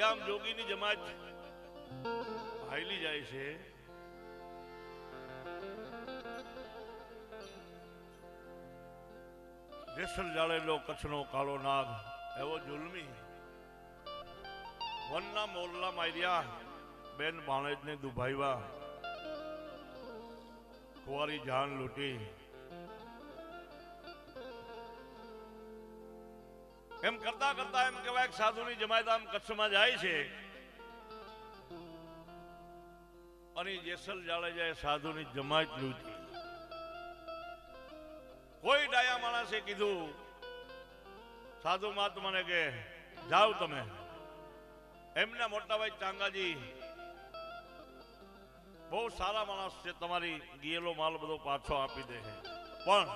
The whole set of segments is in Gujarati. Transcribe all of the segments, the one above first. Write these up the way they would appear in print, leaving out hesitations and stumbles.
કે આમ જોગીની જમાત હાઈલી જાય છે. જેસલ જાળેલો કચ્છનો કાળો નાગ એવો જુલમી વનના મોરલા માર્યા, બેન ભાણેજને દુભાવ્યા, કુંવારી જાન લૂંટી. એમ કરતા કરતા એમ કહેવાય કે સાધુની જમાત આમ કચ્છમાં જાય છે અને જેસલ જાડેજાએ સાધુની જમાત લૂંટી. કોઈ ડાયા માણસે કીધું સાધુ મહાત્માને કે જાઓ તમે. એમના મોટાભાઈ ચાંગાજી બહુ સારા માણસ છે, તમારી ગયેલો માલ બધો પાછો આપી દે છે, પણ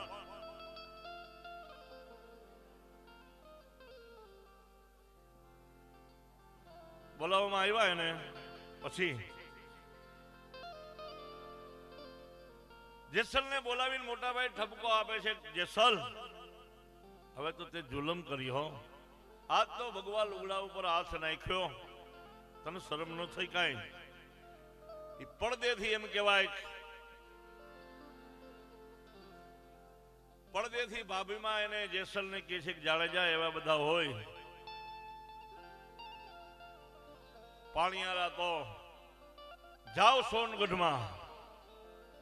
બોલાવવામાં આવ્યા એને પછી જેસલને બોલાવીને મોટાભાઈ ઠપકો આપે છે, જેસલ હવે તો તે જુલમ કરી હો, આજ તો ભગવાન લુગડા ઉપર હાથ નાખ્યો, તને શરમ ન થઈ કાંઈ? એ પડદેથી એમ કહેવાય પડદેથી ભાભીમાં એને જેસલને કહે છે કે જાડેજા એવા બધા હોય પાણીયારા તો જાઓ સોનગઢમાં,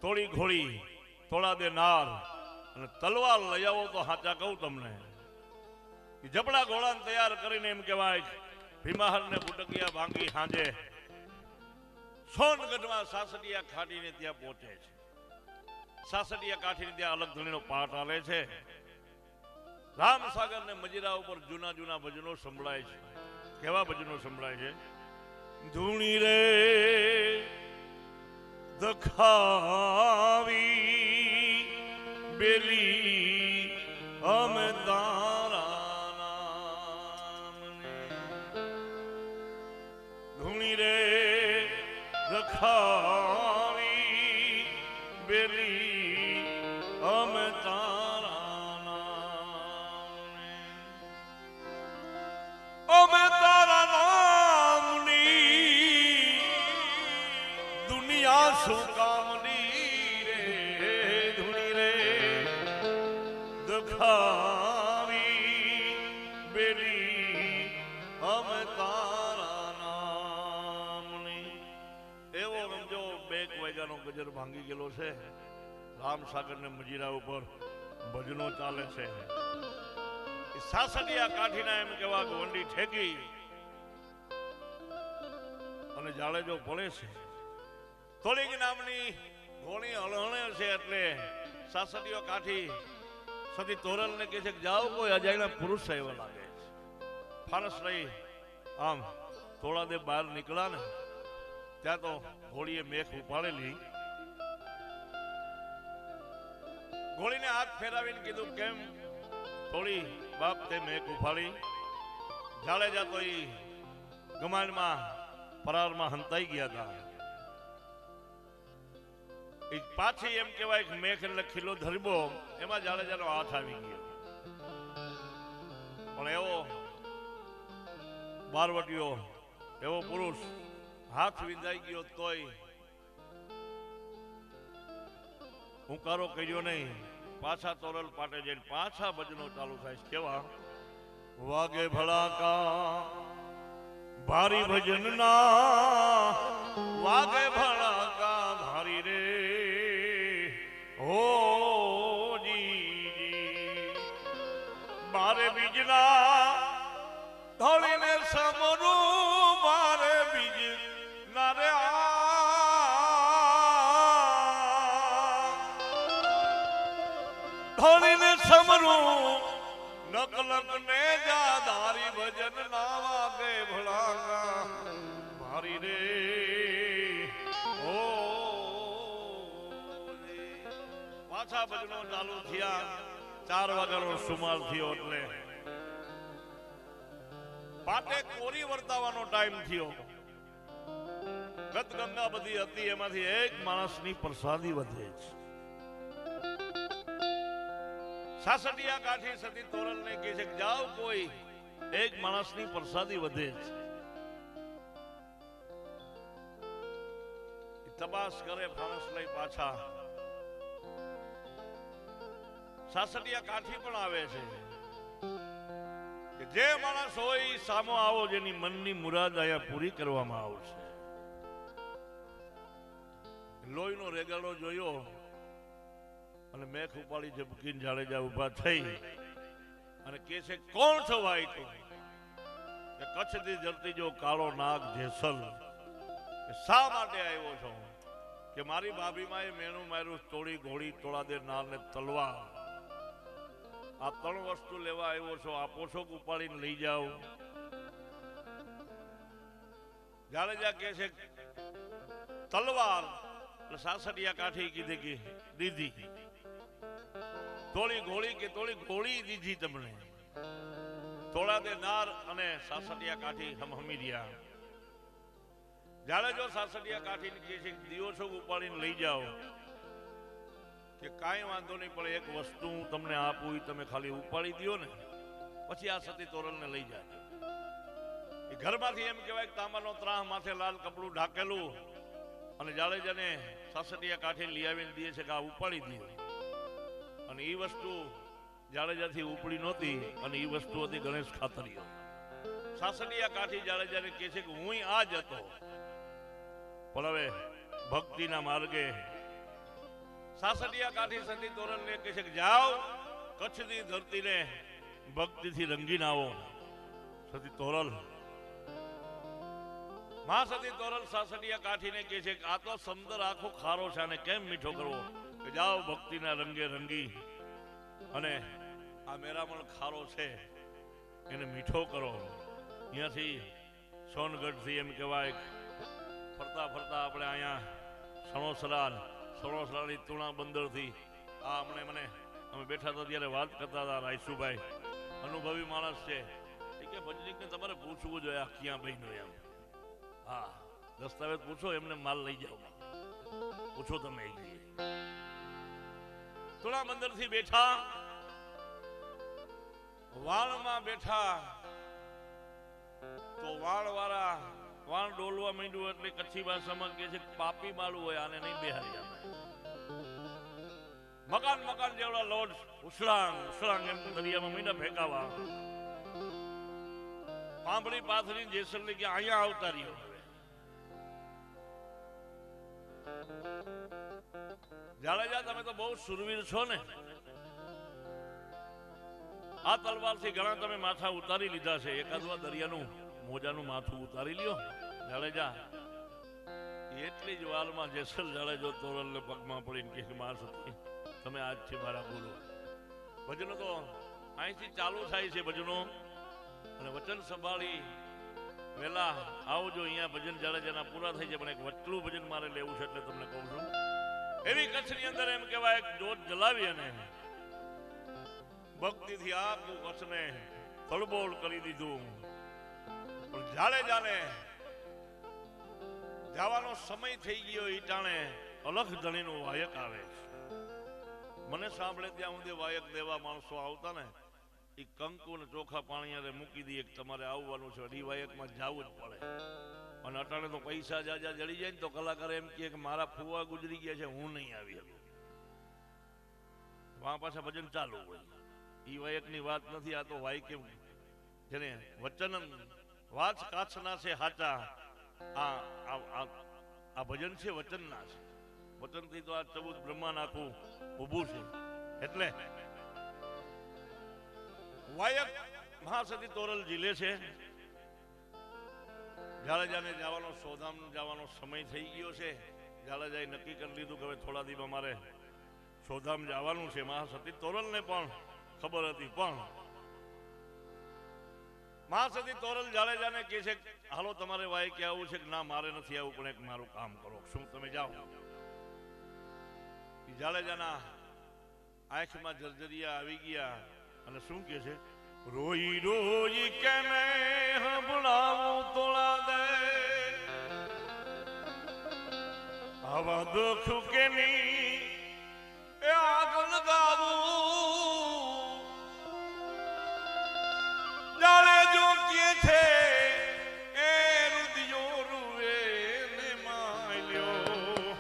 થોડી ઘોડી થોડા દે નાર અને તલવાર લઈ આવો તો હાચા કહું તમને. જબડા ઘોડાને તૈયાર કરીને એમ કહેવાય ભીમાહરને બુટકિયા ભાંગી હાંજે સોનગઢમાં સાસડિયા ખાટીને ત્યાં પહોંચે છે. સાસડિયા કાઠીને ત્યાં અલગ ધણીનો પાઠ આલે છે. રામસાગર ને મજીરા ઉપર જૂના જૂના ભજનો સંભળાય છે. કેવા ભજનો સંભળાય છે? ધૂણી રે દખાવી બેલી અમે તારા નામની, ધૂણી રે દખાવી બેલી અમે તારા નામની, અમે તારા નામની દુનિયા શું કામની રે, ધૂણી રે દખાવી બેલી અમે તારા નામની. એવો સમજો 2 વાગ્યાનો ગજર ભાંગી ગયેલો છે. રામસાગર ને મજીરા ઉપર ભજનો ચાલે છે. સાસડિયા કાઠીના એમ કેવા વંડી ઠેકી અને જાડેજો પડે છે. થોડીક નામની ઘોણી હળહણે છે એટલે સાસડીઓ કાઠી સતી તોરલ ને કહે છે કે જાઓ કોઈ અજાણ્યા પુરુષ એવા લાગે છે. ફારસ રહી આમ થોડા દે બહાર નીકળ્યા ને ત્યાં તો ઘોડીએ મેખ ઉપાડેલી. ઘોડીને હાથ ફેરાવીને કીધું કેમ થોડી બાપ તે મેખ ઉપાડી? જાડેજા તો એ ગમાનમાં પરારમાં હંતાઈ ગયા હતા. પાછી એમ કહેવાય કે મેઘ એટલે ખીલો ધરબો, એમાં જાડેજાનો હાથ આવી ગયો. પણ એવો બારવટીયો એવો પુરુષ હાથ વિંધાઈ ગયો તોય હુંકારો કર્યો નહીં. પાછા તોરલ પાટે જઈને પાછા ભજનો ચાલુ થાય છે. કેવા? વાગે ભડાકા ભારી ભજન ના, વાગે ભડાકા ભારી રે હો જી, મારે બીજના ધોળીને સમરું, મારે બીજ ના રે ધોળીને સમરું, નકલક ને જા ધારી ભજન ના, વાગે ભડાકા ભારી રે ઓ. પાછા ભજનો ચાલુ થયા. 4 વાગ્યાનો સુમાર થયો એટલે પાટે કોરી વર્તાવાનો ટાઈમ થયો. ગત ગંગા બધી હતી એમાંથી એક માણસની પ્રસાદી વધે છે. સાસડિયા કાઠી સતી તોરલ ને કહે છે કે જાઓ કોઈ એક માણસની પ્રસાદી વધે છે. તપાસ કરે ફાણસ લઈ પાછા સાસડિયા કાઠી પણ આવે છે કે જે માણસ હોય સામો આવો જેની મનની મુરાદ આયા પૂરી કરવામાં આવશે. લોહીનો રેગાડો જોયો અને મેખ ઉપાડી ઝબકીને જાડેજા ઉભા થઈ અને કે છે કોણ છો ભાઈ તું? કે કચ્છથી ધરતી જો કાળો નાગ જેસલ શા માટે આવ્યો છો? કે મારી ભાભીમાં એ મેણું માર્યું તોડી ઘોડી તોડા દે નાર ને તલવાર. આ 3 વસ્તુ લેવા આવ્યો છો, આપો છો કે ઉપાડીને લઈ જાઓ? જાડેજા કે છે તલવાર. સાસડિયા કાઠી કીધે કે દીધી. તોડી ઘોડી કે તોડી ઘોડી દીધી તમને. તોડા દે નાર અને સાસડિયા કાઠી હમહમી રહ્યા. જાડેજો સાસડિયા કાઠીને કહે છે દિયો છો ઉપાડીને લઈ જાઓ. કે કાંઈ વાંધો નહીં, પણ એક વસ્તુ હું તમને આપું, તમે ખાલી ઉપાડી દો ને પછી આ સતી તોરલને લઈ જાય. એ ઘરમાંથી એમ કહેવાય કે તાંબાનો ત્રાહ, માથે લાલ કપડું ઢાકેલું, અને જાડેજાને સાસડિયા કાઠી લઈ આવીને દે છે કે આ ઉપાડી દે. અને એ વસ્તુ જાડેજાથી ઉપડી નહોતી, અને એ વસ્તુ હતી ગણેશ ખાતરિયો. સાસડિયા કાઠી જાડેજાને કહે છે કે હું આ જ હતો, પણ હવે ભક્તિના માર્ગે. સાસડિયા કાઠી સતી તોરલને કહે છે કે જાઓ કચ્છની ધરતીને ભક્તિથી રંગીને આવો. સતી તોરલ માં સતી તોરલ સાસડિયા કાઠીને કહે છે કે આ તો સમદર આખો ખારો છે, આને કેમ મીઠો કરવો? કે જાઓ ભક્તિના રંગે રંગી અને આ મેરામણ ખારો છે એને મીઠો કરો. અહીંયાથી સોનગઢથી એમ કહેવાય ફરતા ફરતા આપણે અહીંયા સણોસરાની તુણા બંદરથી આ મને અમે બેઠા હતા ત્યારે વાત કરતા હતા. રાયસુભાઈ અનુભવી માણસ છે, કે ભજનીકને તમારે પૂછવું જોઈએ ક્યાં બન્યો એમ. હા, દસ્તાવેજ પૂછો, એમને માલ લઈ જાઓ, પૂછો તમે. તુણા બંદરથી બેઠા વાણમાં બેઠા તો વાણવાળા વાણ ડોલવા માંડ્યું એટલે કચ્છી ભાષામાં કહે છે પાપી માળું હોય, આને નહીં બેહારી આપણે. મકાન જેવડા લોડ ઉછળાંગ એમ દરિયામાં મીંડા ફેંકાવા. પાંભળી પાથરી જેસલની કે અહીંયા આવતા રહ્યો. જાડેજા તમે તો બહુ સુરવીર છો ને, આ તલવારથી ઘણા તમે માથા ઉતારી લીધા છે, એકાદવા દરિયાનું મોજાનું માથું ઉતારી લ્યો. જાડેજા એટલી જ વારમાં જેસલ જાડેજો તોરલને પગમાં પડીને કે માર સતી તમે આજથી મારા બોલો. ભજનો તો અહીંથી ચાલુ થાય છે ભજનો, અને વચન સંભાળી વેલા આવજો. અહીંયા ભજન જાડેજાના પૂરા થઈ જાય, પણ એક વચલું ભજન મારે લેવું છે એટલે તમને કહું છું. એવી કચ્છની અંદર એમ કહેવાય જોત જલાવી અને ભક્તિથી આખું કચ્છને તળબોળ કરી દીધું. પણ જાડેજાને જવાનો સમય થઈ ગયો. ઈ ટાણે અલખ ધણીનું વાયક આવે છે. મને સાંભળે ત્યાં સુધી વાયક દેવા માણસો આવતા ને, એ કંકુ ને ચોખા પાણી મૂકી દઈએ તમારે આવવાનું છે, એ વાયકમાં જવું જ પડે. અને અટાણે તો પૈસા જાજા જડી જાય ને તો કલાકાર એમ કહે કે મારા ફુવા ગુજરી ગયા છે, હું નહીં આવી શકું. વહાં પાછા ભજન ચાલુ હોય. એ વાયકની વાત નથી, આ તો વાયક જેને વચન વાચ કાછના છે હાચા. આ ભજન છે વચનના છે. વચનથી તો આ 14 બ્રહ્માંડ આખું ઊભું છે. એટલે વાયક મહાસતી તોરલ જીલે છે. જાડેજાને જવાનો સમય થઈ ગયો છે. જાડેજાએ નક્કી કરી લીધું કે હવે થોડા દિવસ મારે સોધામ જવાનું છે. મહાસતી તોરલને પણ ખબર હતી, પણ મહાસતી તોરલ જાડેજાને કહે છે હાલો તમારે વાયકે આવવું છે? કે ના મારે નથી આવવું, પણ એક મારું કામ કરો. શું તમે જાઓ? જાડેજાના આંખમાં જર્જરિયા આવી ગયા અને શું કહે છે? રોઈ રોઈ કે મેં હંભળાવું તોળા દે આવા દુઃખ કે ની એ આગળ ગાવું. જાડેજો કે છે એ રુદિયો રૂએ ને માલ્યો.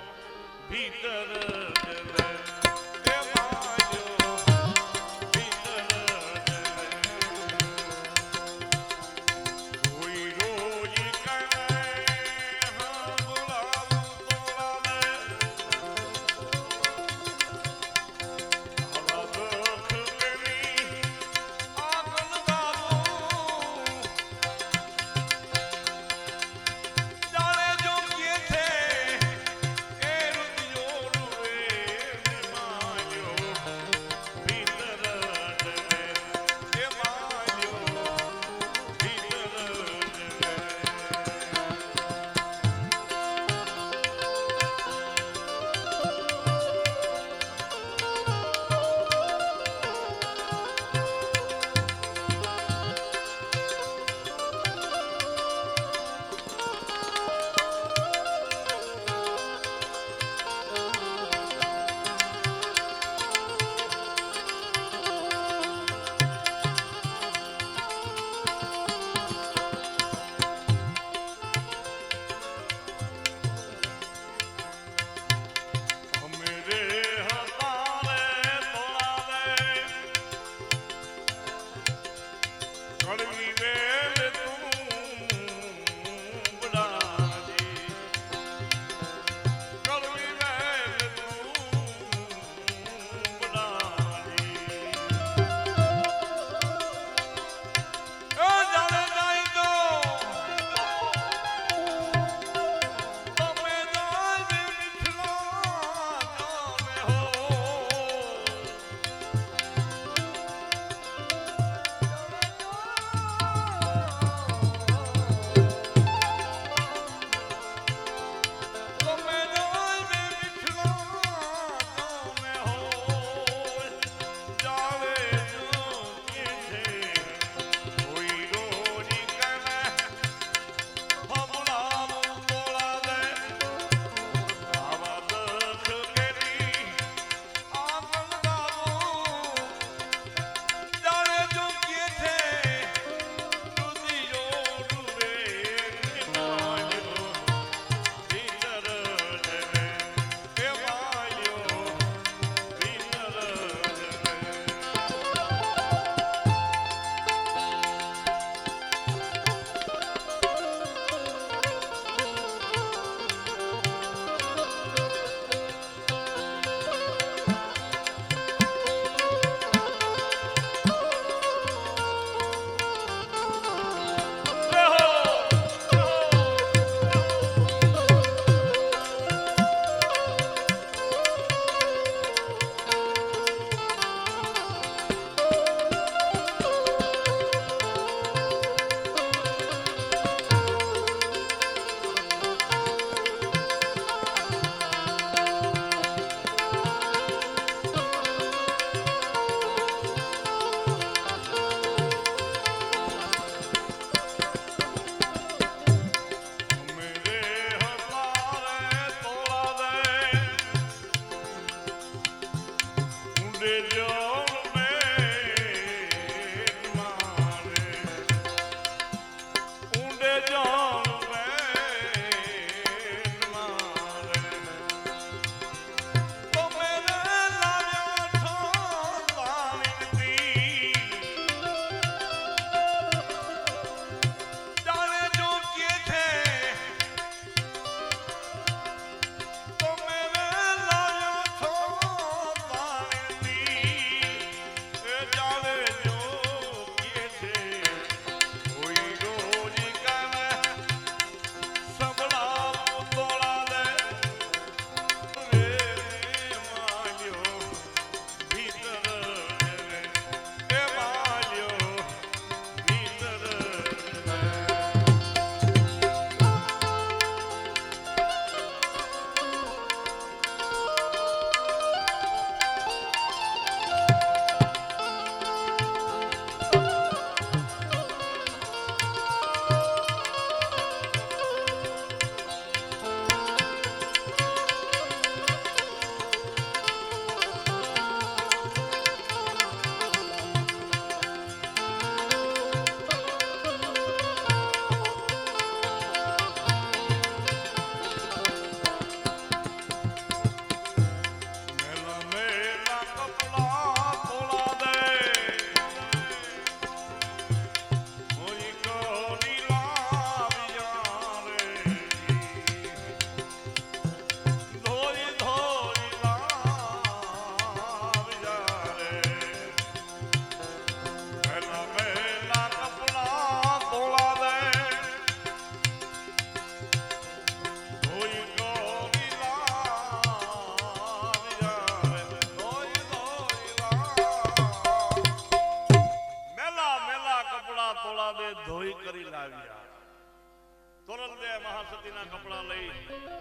તોરલદે મહાસતીના કપડા લઈ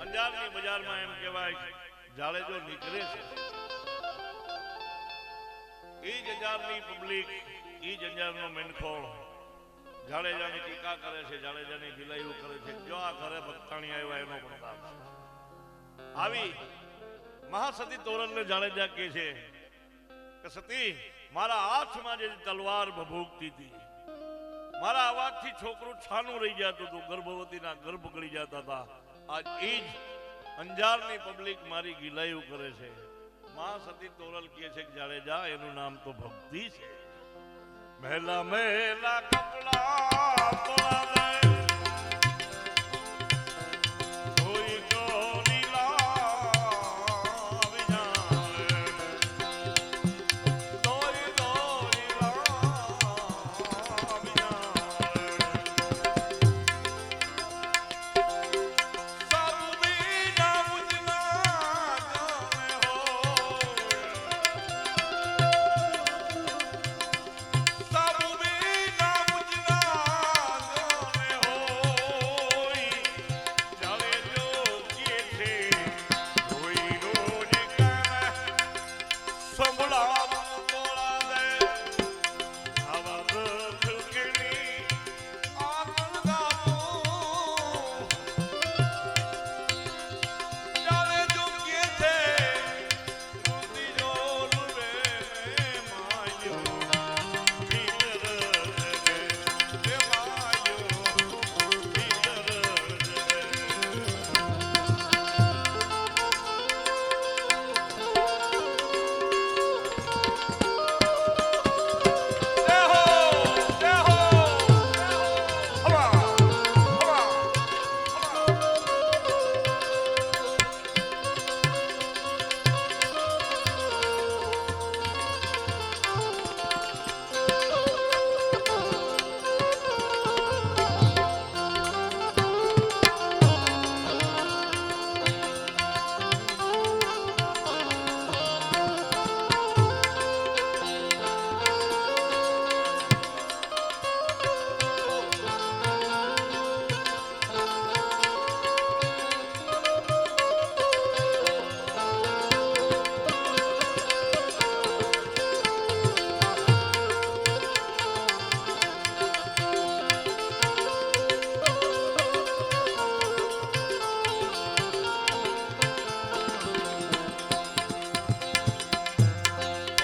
અંજારની બજારમાં એમ કહેવાય જાડેજો નીકળે છે. ઈ જ અંજારની પબ્લિક, ઈ જ અંજારનો મેનખોળ જાડેજાની ટીકા કરે છે, જાડેજાની ગિલાઈઓ કરે છે. જો આ ઘરે ભક્તાણી આવ્યા એનો પ્રતાપ છે. આવી મહાસતી તોરલને જાડેજા કહે છે કે સતી, મારા હાથમાં જે તલવાર ભભૂકતી હતી, મારા અવાજથી છોકરું છાનું રહી જતું હતું, ગર્ભવતીના ગર્ભ ગળી જતા હતા. આજ એ જ અંજારની પબ્લિક મારી ગિલાઈઓ કરે છે. મહાસતી તોરલ કહે છે કે જાડેજા, એનું નામ તો ભક્તિ છે. મહેલા મહેલા કપડા તોરા દે કોઈ કોની લાવી જાણે, દોરી દોરી લાવી જાણે, સાબુ બીના ઉજલા જાણે હો, સાબુ બીના ઉજલા જાણે હોય. જાડેજો કહે છે કોઈ રોજ કાને સંભળાવું તોરા દે, આવા દુઃખની આગળ ગાવું. જાડેજો કહે છે મોતીજો રૂવે માયો ભીતર જગે, માયો ભીતર જગે.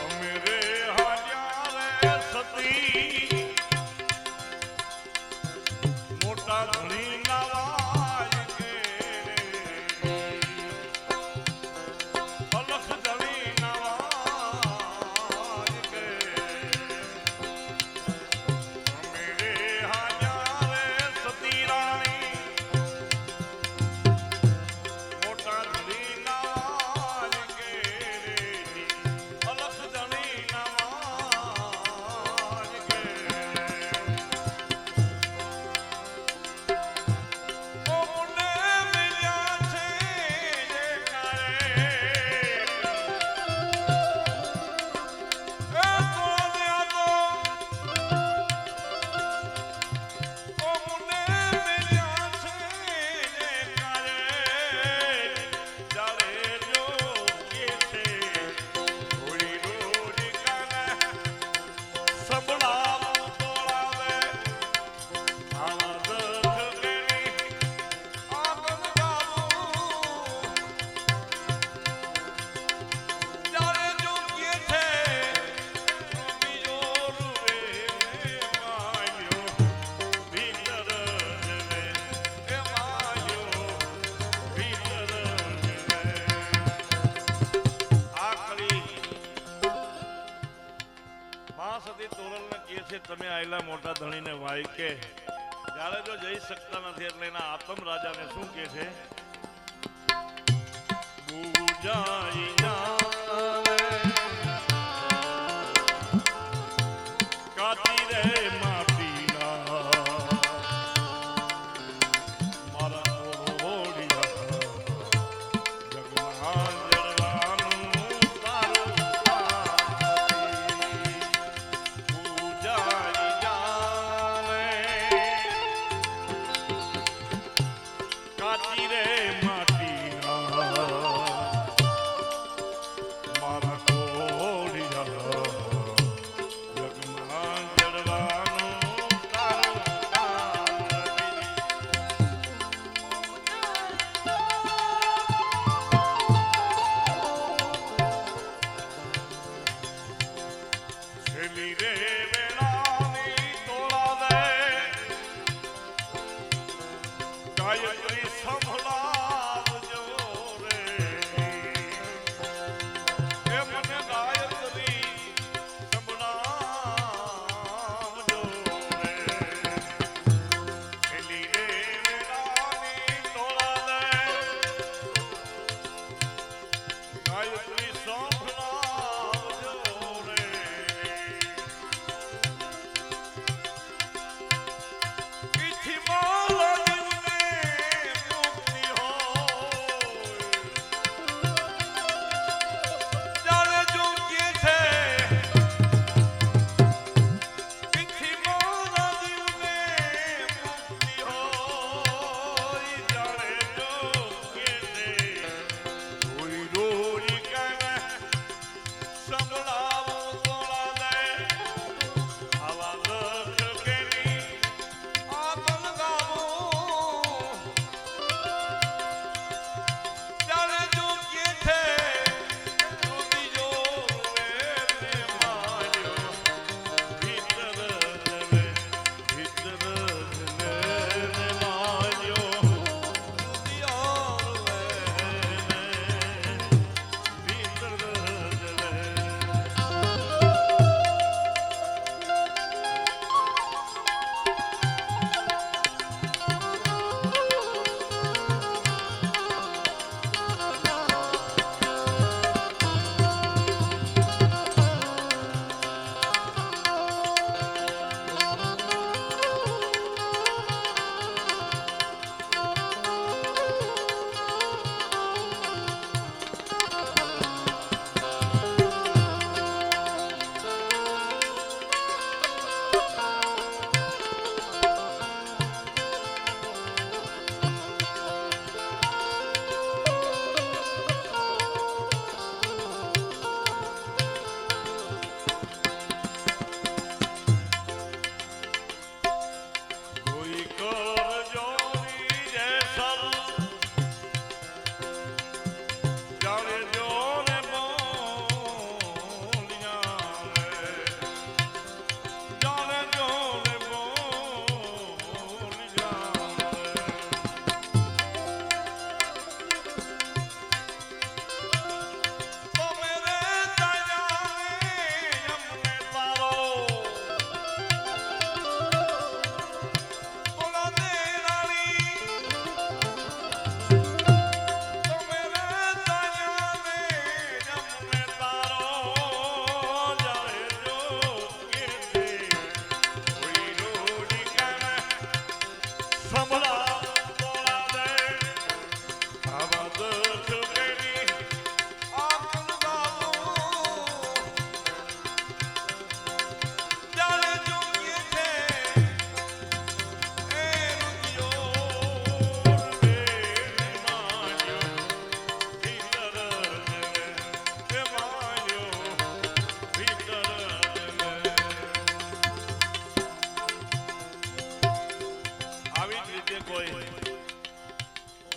અમેરે હાલ્યા રે સતી, મોટા ધણી નાવાય કે, અલખ ધણી નાવાય કે. અમેરે હાલ્યા રે સતી રાણી, મોટા ધણી નાવાય કે, અલખ ધણી નાવાય કે. ઓ મુને મિલ્યા છે જે કરે, એ તોડ્યા તો. ઓ મુને મિલ્યા છે જે કરે, જાડેજો કહે છે કોઈ રોજ કાને સંભળાવું તોરા દે, આવા દુઃખની આગળ ગાવું. જાડેજો કહે છે બીજો રૂવે માયો ભીતર જગે, એ માયો ભીતર જગે. આખરી મહાસતી તોરલને કહે છે તમે આયલા મોટા ધણીને વાય કે. જાડેજો જઈ શકતા નથી એટલે એના આતમ રાજાને શું કહે છે? બુજાઈ જાવે કાતી રે માટીના, મારા ઓળિયા જગમાં જડવાનું તારું પાતી. બુજાઈ જાવે સાચી રે માટીના મારા કોળિયા જગમાં જડવાનું તારું કામ છેલ્લી રે વેળાની તોળા દે ગાયત્રી સંભળાવજો રે એ મને ગાયત્રી સંભળાવજો રે છેલ્લી રે વેળાની તોળા દે ગાયત્રી સંભળાવજો રે પીઠી માલા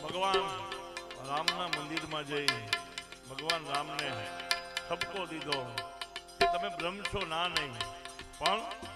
ભગવાન રામના મંદિરમાં જઈ ભગવાન રામને ઠપકો દીધો કે તમે બ્રહ્મ છો ના નહીં પણ